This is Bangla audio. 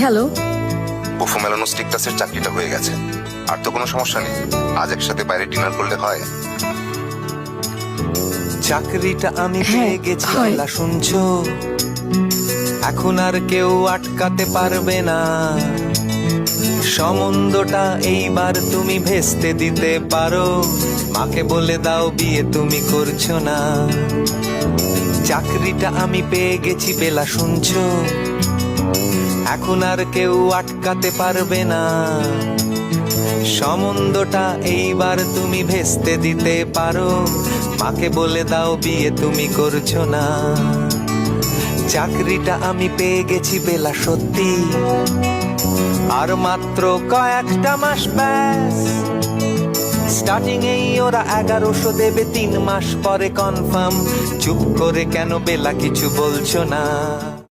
হ্যালো। পুফু মেলানো স্টিকটাসের চাকরিটা হয়ে গেছে, আর তো কোনো সমস্যা নেই। আজ একসাথে বাইরে ডিনার করলে হয়? চাকরিটা আমি হ্যাঁ, পেয়ে গেছি, হয়। বলা শুনছো? এখন আর কেউ আটকাতে পারবে না। সম্বন্ধটা এইবার তুমি ভেস্তে দিতে পারো। মাকে বলে দাও বিয়ে তুমি করছো না। চাকরিটা আমি পেয়ে গেছি, বেলা শুনছো? এখন আর কেউ আটকাতে পারবে না। সম্বন্ধটা এইবার তুমি ভেস্তে দিতে পারো। মাকে বলে দাও বিয়ে তুমি করছো না। চাকরিটা আমি পেয়ে গেছি, বেলা সত্যি। আর মাত্র কয়েকটা মাস ব্যাস। স্টার্টিং এই ওরা 1100 দেবে, 3 মাস পরে কনফার্ম। চুপ করে কেন বেলা কিছু বলছো না?